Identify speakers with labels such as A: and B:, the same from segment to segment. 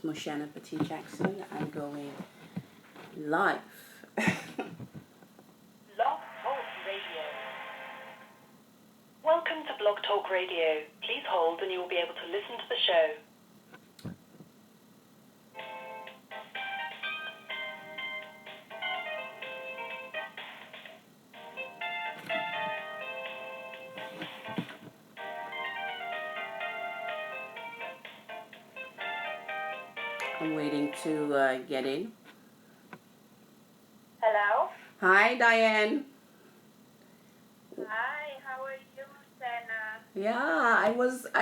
A: Mocienne Petit Jackson. I'm going live.
B: Blog Talk Radio. Welcome to Blog Talk Radio. Please hold and you will be able to listen to the show.
A: I'm waiting to get in.
C: Hello.
A: Hi, Diane.
C: Hi, how are you, Senna?
A: Yeah, I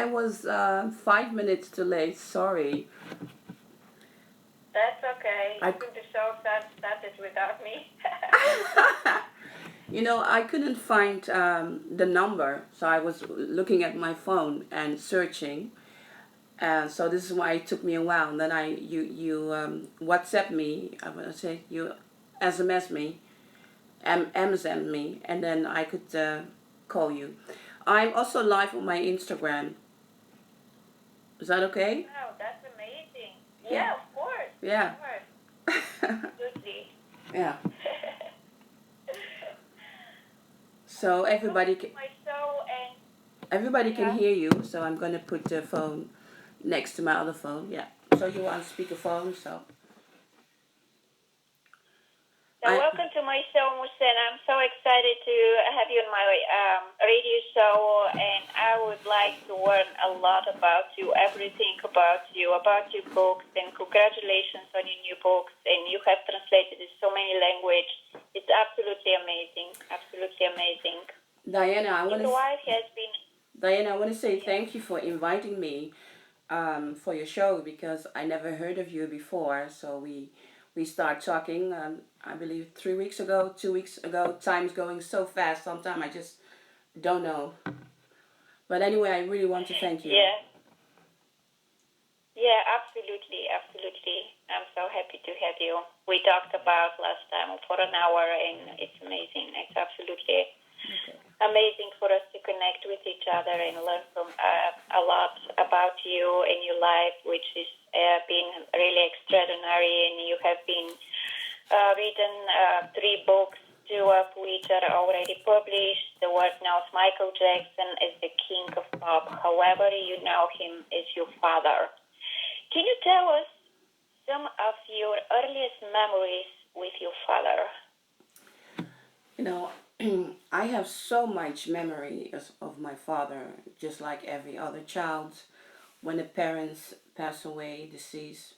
A: was 5 minutes too late. Sorry.
C: That's okay. You could have so started without me.
A: You know, I couldn't find the number, so I was looking at my phone and searching. So this is why it took me a while. And then you WhatsApp me. I would say you SMS me, Amazon me, and then I could call you. I'm also live on my Instagram. Is that okay?
C: Oh, that's amazing. Yeah, of course.
A: Yeah.
C: Of course. Absolutely.
A: Yeah. So everybody can. Everybody can hear you. So I'm gonna put the phone next to my other phone. Yeah. So you are on speakerphone. So
C: welcome to my show, Mocienne. I'm so excited to have you on my radio show, and I would like to learn a lot about you, everything about your books, and congratulations on your new books. And you have translated in so many languages. It's absolutely amazing. Absolutely amazing.
A: Diana, I want to say
C: Yeah.
A: thank you for inviting me for your show, because I never heard of you before. So we start talking, I believe 3 weeks ago, 2 weeks ago. Time's going so fast. Sometimes I just don't know. But anyway, I really want to thank you.
C: Yeah. Yeah, absolutely, absolutely. I'm so happy to have you. We talked about last time for an hour, and it's amazing. It's absolutely amazing for us to connect with each other and learn from a lot about you and your life, which is been really extraordinary. And you have been written 3 books, 2 of which are already published. The world knows Michael Jackson as the king of pop. However, you know him as your father. Can you tell us some of your earliest memories with your father?
A: You know, I have so much memory of my father, just like every other child. When the parents pass away, deceased,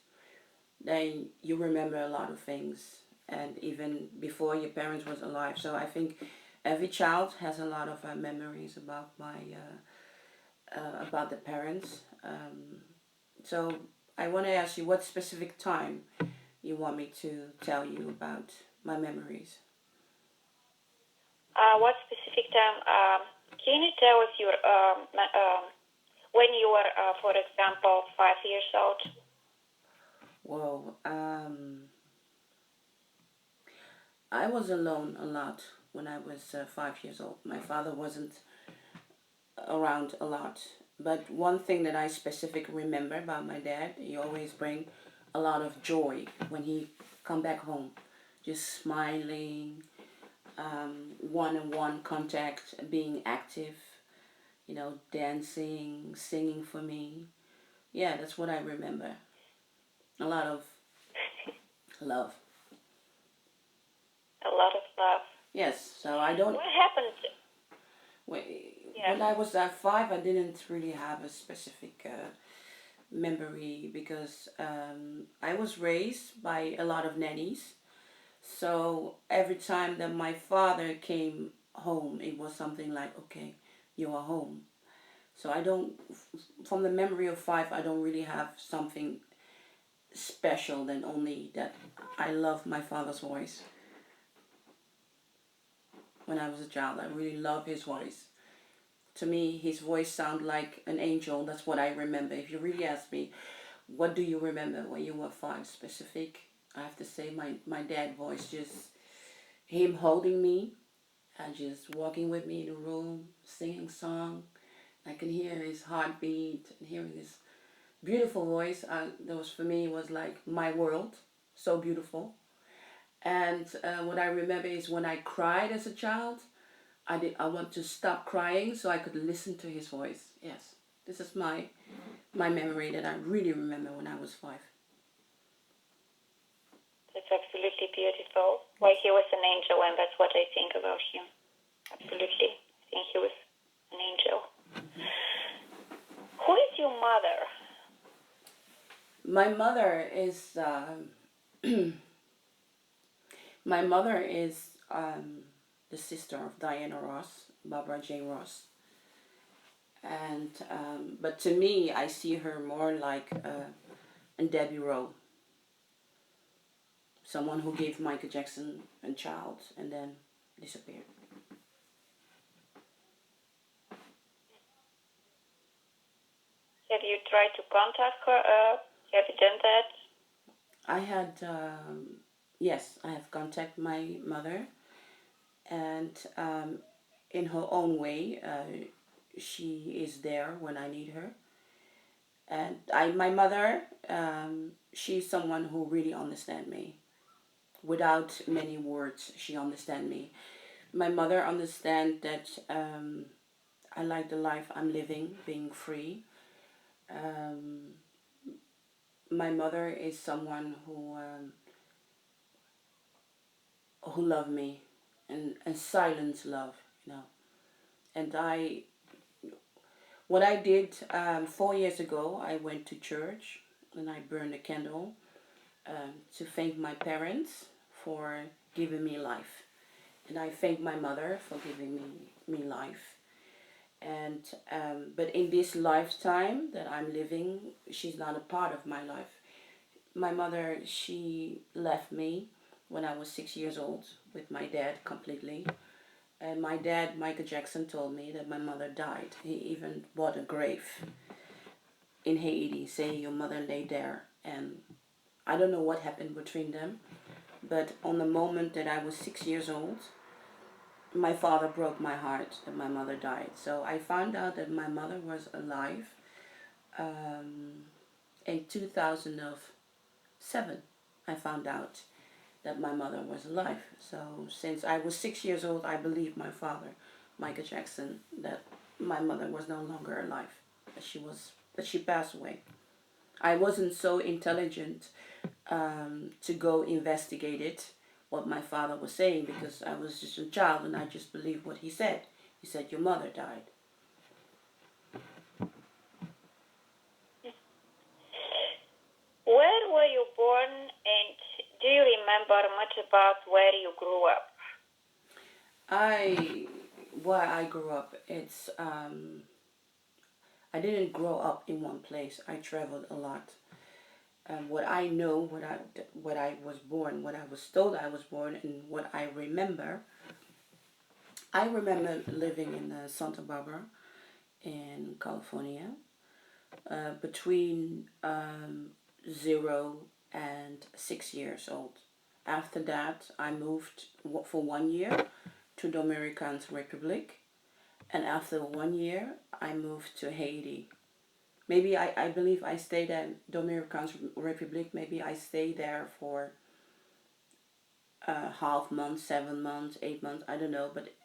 A: then you remember a lot of things, and even before your parents was alive. So I think every child has a lot of memories about about the parents. So I want to ask you, what specific time you want me to tell you about my memories?
C: What specific time? Can you tell us your when you were, for example, 5 years old?
A: Whoa. I was alone a lot when I was 5 years old. My father wasn't around a lot. But one thing that I specifically remember about my dad, he always bring a lot of joy when he come back home. Just smiling, one-on-one contact, being active, you know, dancing, singing for me. Yeah, that's what I remember. A lot of love.
C: A lot of love.
A: Yes, so I don't...
C: What happened?
A: When I was 5, I didn't really have a specific memory, because I was raised by a lot of nannies. So every time that my father came home, it was something like, okay, you are home. So I don't, from the memory of 5, I don't really have something special than only that I love my father's voice. When I was a child, I really love his voice. To me, his voice sounded like an angel. That's what I remember. If you really ask me, what do you remember when you were 5 specific? I have to say my dad's voice, just him holding me and just walking with me in the room, singing song. I can hear his heartbeat and hearing beautiful voice. Those for me was like my world, so beautiful. And what I remember is when I cried as a child, I want to stop crying so I could listen to his voice. Yes, this is my memory that I really remember when I was 5.
C: That's absolutely beautiful. Well, he was an angel, and that's what I think about him. Absolutely. I think he was an angel. Who is your mother?
A: My mother is my mother is the sister of Diana Ross, Barbara J. Ross, and but to me, I see her more like a Debbie Rowe, someone who gave Michael Jackson a child and then disappeared.
C: Have you tried to contact her? Have you done that?
A: I had, yes, I have contacted my mother, and in her own way, she is there when I need her. And my mother, she's someone who really understands me. Without many words, she understands me. My mother understands that I like the life I'm living, being free. Um, my mother is someone who loved me, and silent love, you know. And what I did 4 years ago, I went to church and I burned a candle to thank my parents for giving me life, and I thank my mother for giving me life. And but in this lifetime that I'm living, she's not a part of my life. My mother, she left me when I was 6 years old with my dad completely. And my dad, Michael Jackson, told me that my mother died. He even bought a grave in Haiti, saying your mother lay there. And I don't know what happened between them, but on the moment that I was 6 years old, my father broke my heart that my mother died. So I found out that my mother was alive in 2007. I found out that my mother was alive. So since I was 6 years old, I believed my father, Michael Jackson, that my mother was no longer alive, that she passed away. I wasn't so intelligent to go investigate it, what my father was saying, because I was just a child and I just believed what he said. He said, your mother died.
C: Where were you born, and do you remember much about where you grew up?
A: Where I grew up, it's I didn't grow up in one place. I traveled a lot. What I know, what I was born, what I was told I was born, and what I remember. I remember living in Santa Barbara, in California, between 0 and 6 years old. After that, I moved for 1 year to Dominican Republic, and after 1 year, I moved to Haiti. Maybe I believe I stayed at Dominican Republic. Maybe I stayed there for half month, 7 months, 8 months. I don't know, but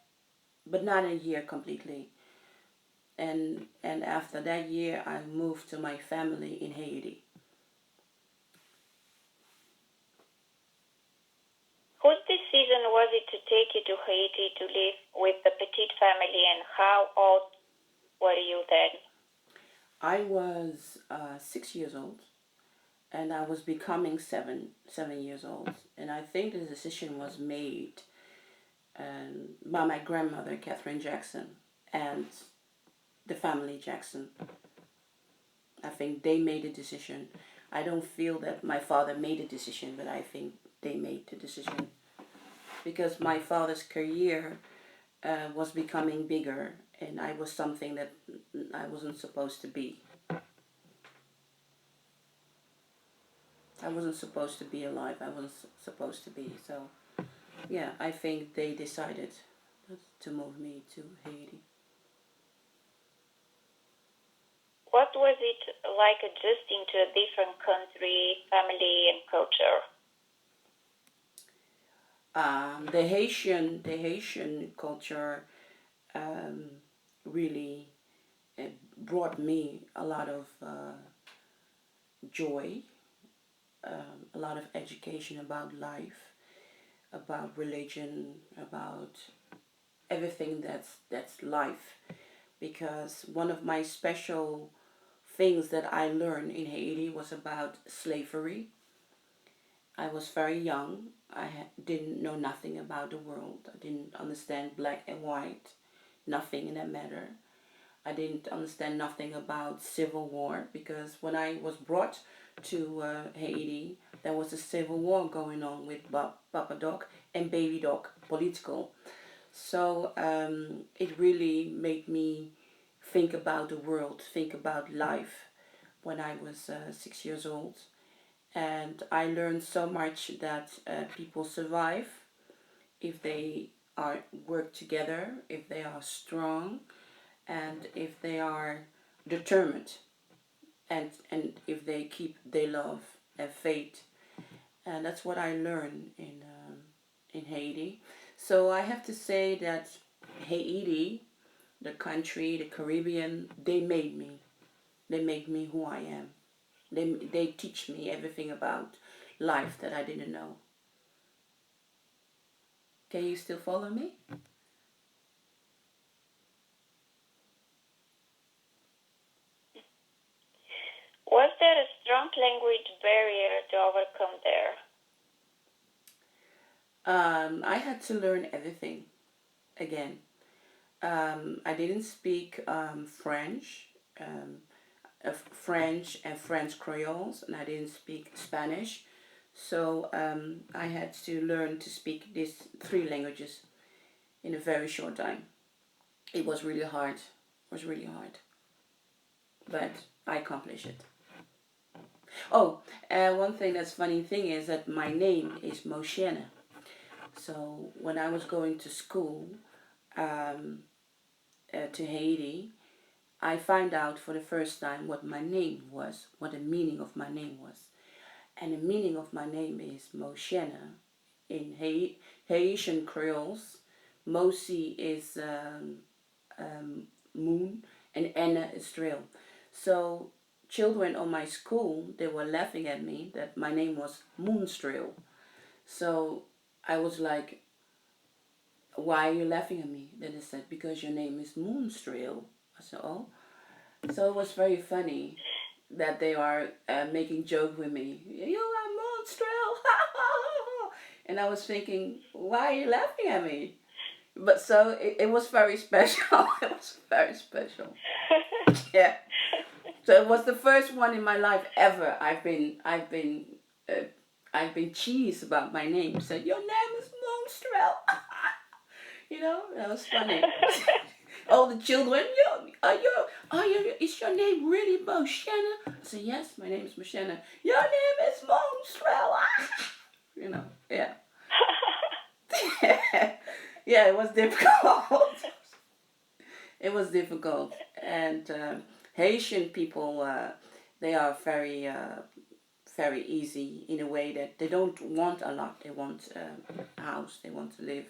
A: not a year completely. And after that year, I moved to my family in Haiti.
C: Whose decision was it to take you to Haiti to live with the Petit family, and how old were you then?
A: I was 6 years old, and I was becoming 7 years old, and I think the decision was made by my grandmother, Katharine Jackson, and the family Jackson. I think they made a decision. I don't feel that my father made a decision, but I think they made the decision because my father's career was becoming bigger, and I was something that I wasn't supposed to be. I wasn't supposed to be alive. I wasn't supposed to be. So, yeah, I think they decided to move me to Haiti.
C: what was it like adjusting to a different country, family, and culture?
A: The Haitian culture really brought me a lot of joy, a lot of education about life, about religion, about everything that's life. Because one of my special things that I learned in Haiti was about slavery. I was very young. Didn't know nothing about the world. I didn't understand black and white, nothing in that matter. I didn't understand nothing about civil war because when I was brought to Haiti, there was a civil war going on with Papa Doc and Baby Doc, political. So it really made me think about the world, think about life when I was 6 years old. And I learned so much that people survive if they are work together, if they are strong, and if they are determined, and if they keep their love and faith. And that's what I learned in Haiti. So I have to say that Haiti, the country, the Caribbean, they made me. They made me who I am. They teach me everything about life that I didn't know. Can you still follow me?
C: Was there a strong language barrier to overcome there?
A: I had to learn everything again. I didn't speak French, French and French Creoles, and I didn't speak Spanish. So I had to learn to speak these three languages in a very short time. It was really hard. It was really hard, but I accomplished it. Oh, one thing that's funny thing is that my name is Mocienne. So when I was going to school to Haiti, I found out for the first time what my name was, what the meaning of my name was. And the meaning of my name is Mocienne. In Haitian Creoles, Mosi is moon and Anna is trail. So children on my school, they were laughing at me that my name was Moonstrail. So I was like, why are you laughing at me? Then they said, because your name is Moonstrail. I said, oh. So it was very funny that they are making joke with me. You are Moonstrail. And I was thinking, why are you laughing at me? But so it was very special. It was very special. Yeah. So it was the first one in my life ever. I've been cheesed about my name. Said your name is Moonstrail. You know, that was funny. All the children, is your name really Mocienne? I said, yes, my name is Mocienne. Your name is Moonstrail. You know, yeah. Yeah, it was difficult. It was difficult. And Haitian people, they are very easy in a way that they don't want a lot. They want a house, they want to live.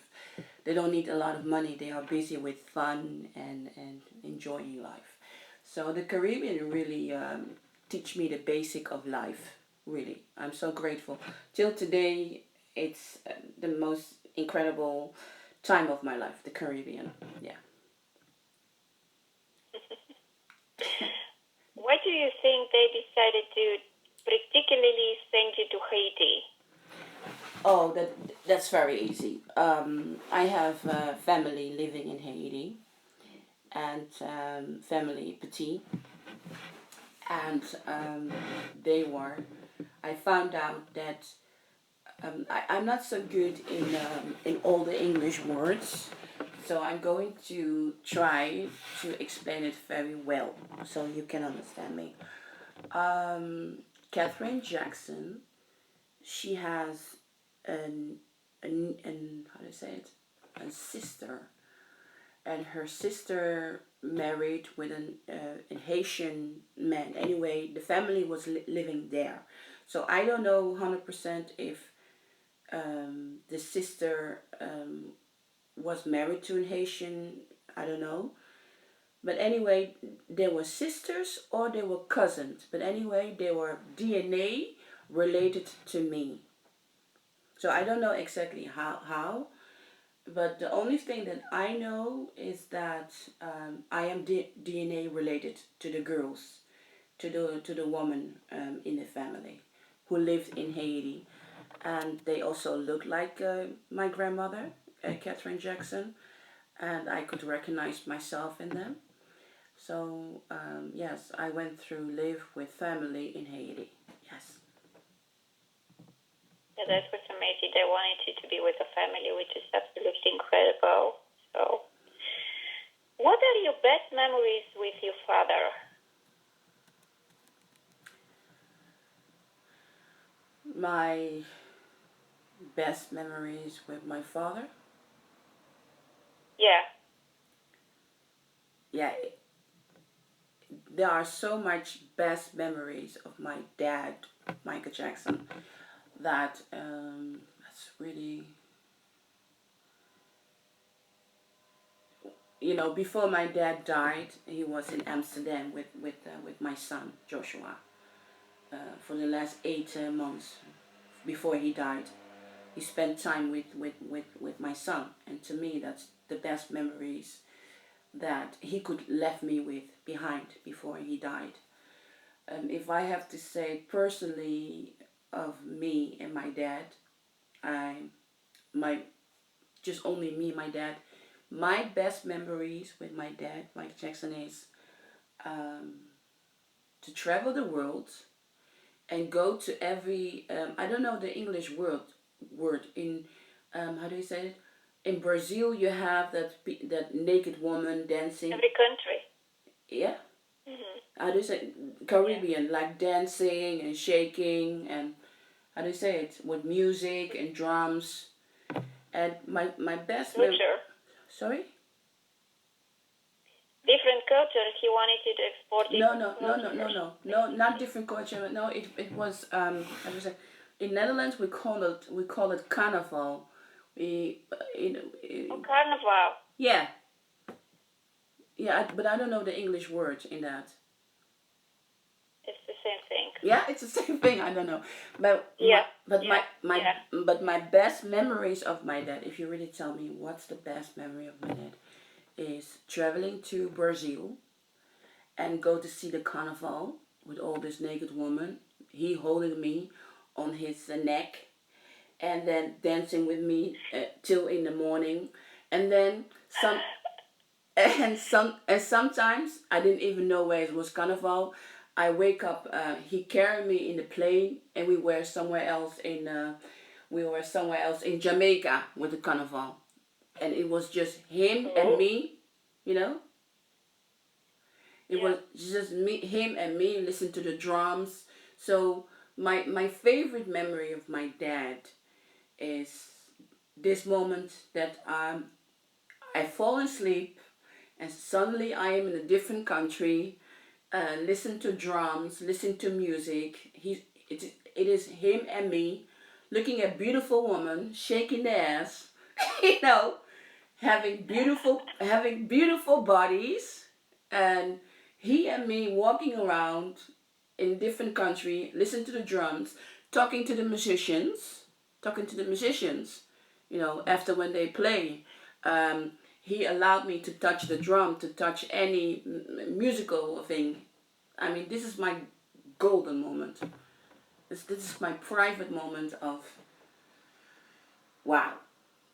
A: They don't need a lot of money. They are busy with fun and enjoying life. So the Caribbean really teach me the basic of life. Really, I'm so grateful. Till today, it's the most incredible time of my life. The Caribbean, yeah.
C: Why do you think they decided to particularly send you to Haiti?
A: Oh, that's very easy. I have family living in Haiti, and family Petit, and they were. I found out that I'm not so good in all the English words, so I'm going to try to explain it very well so you can understand me. Katharine Jackson, she has an how to say it, a sister and her sister married with a Haitian man. Anyway, the family was living there. So I don't know 100% if the sister was married to a Haitian. I don't know. But anyway, they were sisters or they were cousins. But anyway, they were DNA related to me. So I don't know exactly how, but the only thing that I know is that I am DNA related to the girls, to the woman in the family who lived in Haiti, and they also look like my grandmother, Katharine Jackson, and I could recognize myself in them. So yes, I went through live with family in Haiti. Yes.
C: Yeah, that was amazing. They wanted you to be with the family, which is absolutely incredible. So, what are your best memories with your father?
A: My best memories with my father.
C: Yeah.
A: Yeah, there are so much best memories of my dad, Michael Jackson, that that's really, before my dad died, he was in Amsterdam with my son Joshua for the last 8 months before he died. He spent time with my son, and to me that's the best memories that he could left me with behind before he died. If I have to say personally of me and my dad, I my just only me, my dad. My best memories with my dad, Mike Jackson, is um, to travel the world and go to every. I don't know the English word in. How do you say it? In Brazil, you have that naked woman dancing.
C: Every country.
A: Yeah.
C: Mm-hmm.
A: How do you say Caribbean, like dancing and shaking and how do you say it with music and drums and my best
C: Culture.
A: Sorry.
C: Different cultures. He wanted you to explore different cultures.
A: No, not different culture. No, it was how do you say in Netherlands we call it carnaval. We
C: Oh, carnival.
A: Yeah, but I don't know the English word in that.
C: It's the same thing.
A: Yeah, it's the same thing. I don't know, but
C: Yeah.
A: my best memories of my dad. If you really tell me what's the best memory of my dad, is traveling to Brazil and go to see the carnival with all this naked woman. He holding me on his neck, and then dancing with me till in the morning, and then some. And sometimes I didn't even know where it was carnival. I wake up. He carried me in the plane, and we were somewhere else in Jamaica with the carnival, and it was just him and me. You know, it was just me, him and me. Listen to the drums. So my favorite memory of my dad is this moment that I fall asleep and suddenly I am in a different country, listen to drums, listen to music. It is him and me looking at beautiful woman, shaking their ass, you know, having beautiful bodies, and he and me walking around in different country, listen to the drums, talking to the musicians, after when they play. He allowed me to touch the drum, to touch any musical thing. I mean, this is my golden moment. This is my private moment of, wow,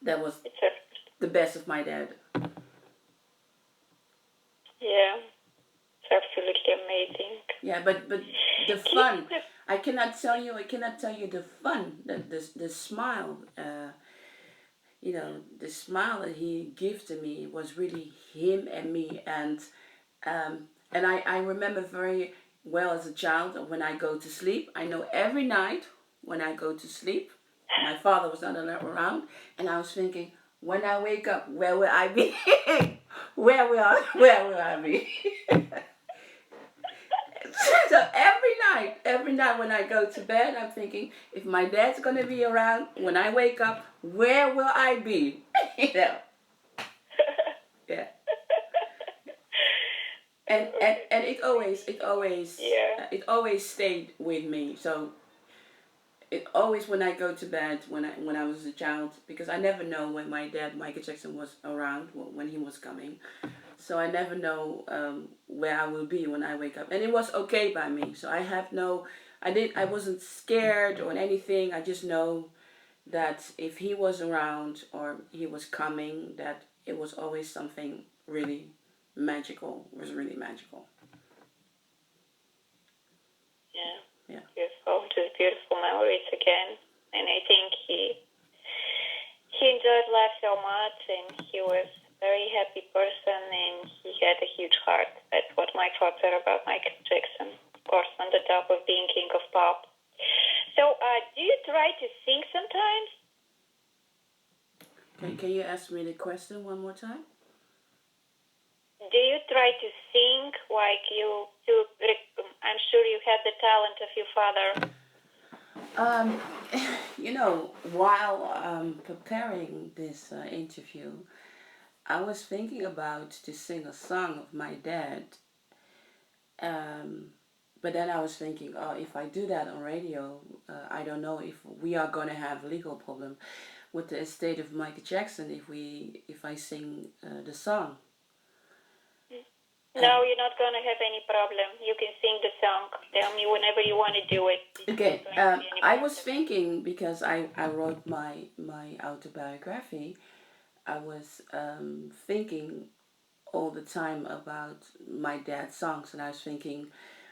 A: that was the best of my dad.
C: Yeah, it's absolutely amazing.
A: Yeah, but the fun, I cannot tell you the fun, the smile, the smile that he gave to me was really him and me. And I remember very well as a child when I go to sleep. I know every night when I go to sleep, my father was not around, and I was thinking, when I wake up, where will I be? where will I be? So every night when I go to bed, I'm thinking, if my dad's gonna be around when I wake up, where will I be? you know, yeah. And
C: Yeah.
A: it always stayed with me. So it always when I go to bed when I was a child, because I never know when my dad Michael Jackson was around, when he was coming. So I never know where I will be when I wake up, and it was okay by me. So I wasn't scared or anything. I just know that if he was around or he was coming, that it was always something really magical. It was really magical.
C: Yeah.
A: Yeah.
C: Beautiful. Just beautiful memories again. And I think he enjoyed life so much, and he was a very happy person, and he had a huge heart. That's what my thoughts are about Michael Jackson. Of course, on the top of being king of pop. So, do you try to sing sometimes?
A: Can you ask me the question one more time?
C: Do you try to sing like you do? I'm sure you had the talent of your father.
A: Um, while preparing this interview, I was thinking about to sing a song of my dad. But then I was thinking, oh, if I do that on radio, I don't know if we are gonna have legal problem with the estate of Michael Jackson if I sing the song.
C: No, you're not gonna have any problem. You can sing the song. Tell me whenever you want to do it.
A: Okay. I was thinking, because I wrote my autobiography. I was thinking all the time about my dad's songs, and I was thinking,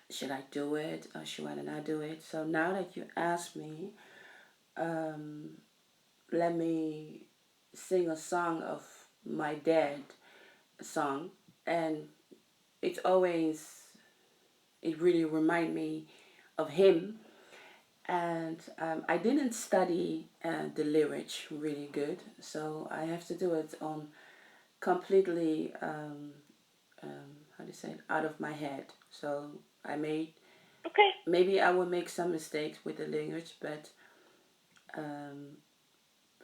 A: should I do it or should I not do it? So now that you asked me, let me sing a song of my dad song, and it's always, it really remind me of him. And I didn't study the lyrics really good, so I have to do it on completely how do you say it, out of my head. So
C: Okay.
A: maybe I will make some mistakes with the language, but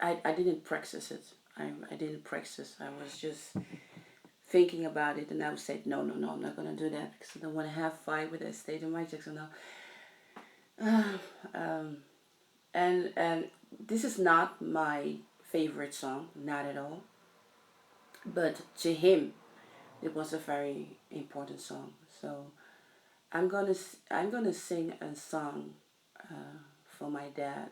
A: I didn't practice it. I didn't practice. I was just thinking about it, and I said, no, I'm not gonna do that because I don't want to have fight with the state of Michael Jackson now. And this is not my favorite song, not at all. But to him, it was a very important song. So I'm gonna sing a song for my dad,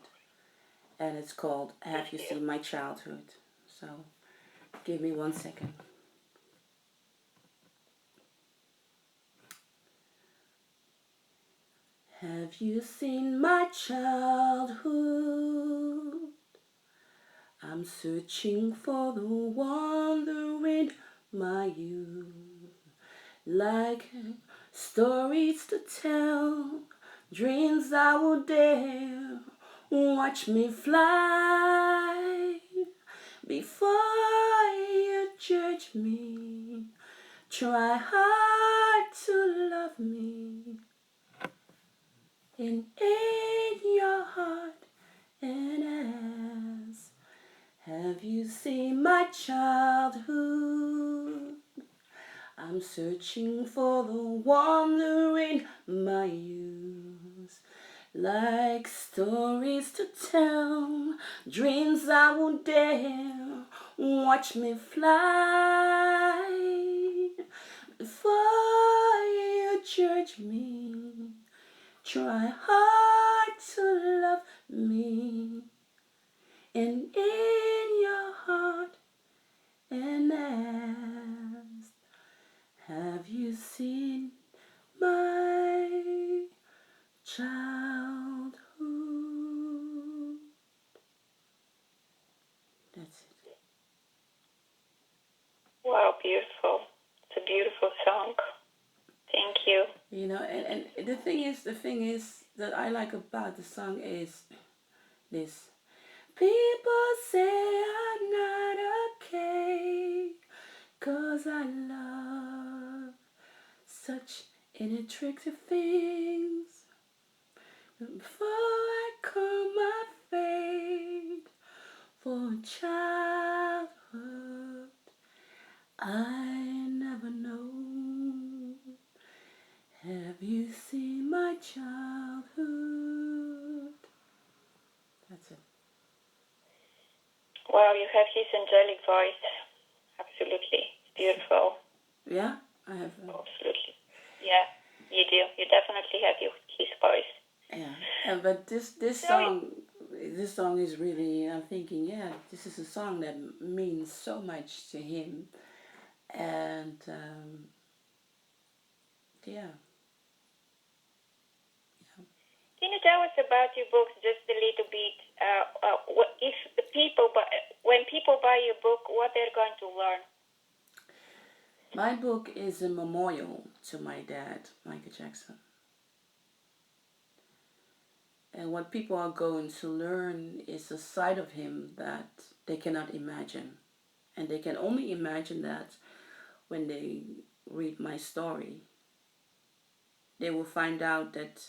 A: and it's called "Have You Seen My Childhood." So give me 1 second. Have you seen my childhood? I'm searching for the wonder in my youth, like stories to tell, dreams I will dare. Watch me fly before you judge me. Try hard to love me, and in your heart and ask, have you seen my childhood? I'm searching for the wonder in my youth, like stories to tell, dreams I won't dare. Watch me fly before you judge me. Try hard to love me, and in your heart and ask, have you seen my childhood? That's it.
C: Wow, beautiful. It's a beautiful song. Thank you.
A: And the thing is that I like about the song is this. People say I'm not okay, 'cause I love such unattractive things. Before I call my fate for childhood, I never know. Have you seen my childhood? That's it.
C: Wow, you have his angelic voice. Absolutely. Beautiful.
A: Yeah, I have.
C: Absolutely. Yeah, you do. You definitely have his voice.
A: Yeah, but this song is really. I'm thinking, yeah, this is a song that means so much to him, and yeah.
C: Can you tell us about your books just a little bit? If the people, when people buy your book, what they're going to learn?
A: My book is a memorial to my dad, Michael Jackson. And what people are going to learn is a side of him that they cannot imagine. And they can only imagine that when they read my story. They will find out that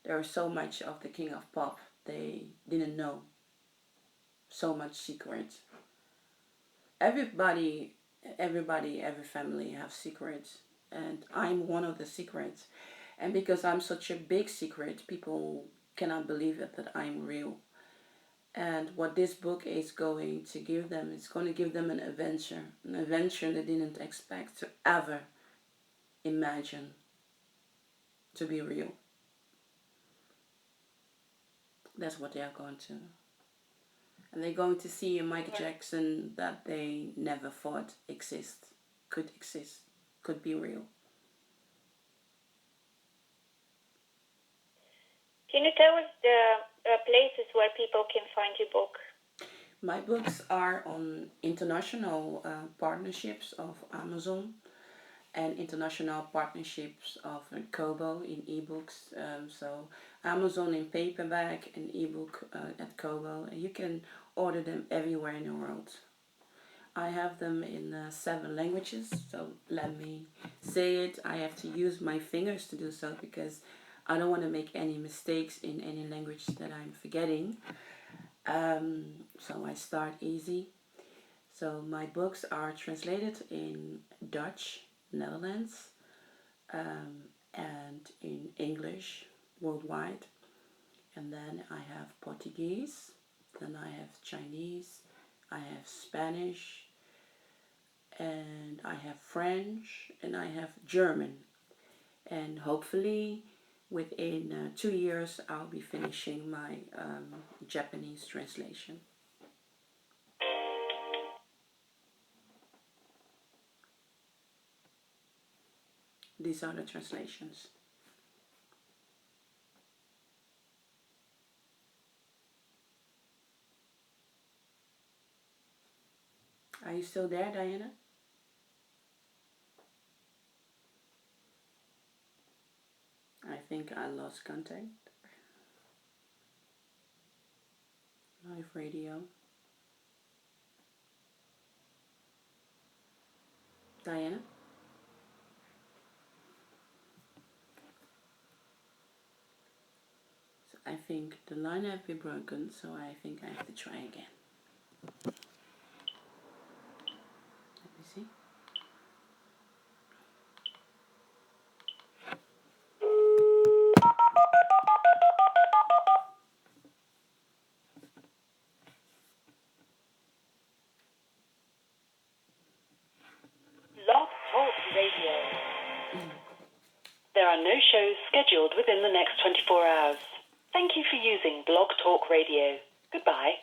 A: there is so much of the King of Pop they didn't know. So much secrets. Every family have secrets. And I'm one of the secrets. And because I'm such a big secret, people cannot believe it that I'm real. And what this book is going to give them, it's going to give them an adventure they didn't expect to ever imagine to be real. That's what they are going to. And they're going to see a Michael Jackson that they never thought could be real.
C: Can you tell us the places where people can find your book?
A: My books are on international partnerships of Amazon and international partnerships of Kobo in ebooks. So Amazon in paperback and ebook at Kobo. And you can order them everywhere in the world. I have them in 7 languages. So let me say it. I have to use my fingers to do so because I don't want to make any mistakes in any language that I'm forgetting. So I start easy. So my books are translated in Dutch, Netherlands, and in English worldwide. And then I have Portuguese, then I have Chinese, I have Spanish, and I have French, and I have German. And hopefully within 2 years I'll be finishing my Japanese translation. These are the translations. Are you still there, Diana? I think I lost contact. Live radio. Diana? So I think the line has been broken, so I think I have to try again. Let me see.
B: Blog Talk Radio. There are no shows scheduled within the next 24 hours. Thank you for using Blog Talk Radio. Goodbye.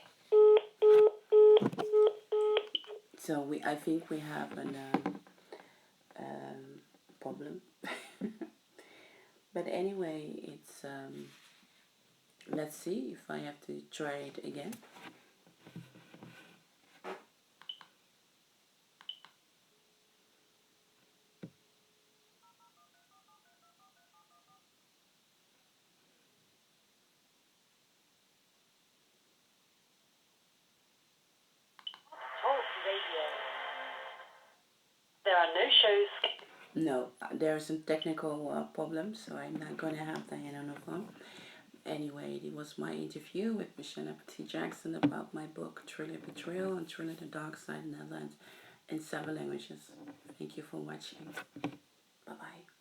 A: So I think we have a problem. But anyway, it's let's see if I have to try it again.
B: Talk Radio. no shows.
A: No, there are some technical problems, so I'm not going to have Diane on the phone. Anyway, it was my interview with Mocienne Petit Jackson about my book, Trilogy, Betrayal, and Trilogy, The Dark Side in Netherlands, in 7 languages. Thank you for watching. Bye-bye.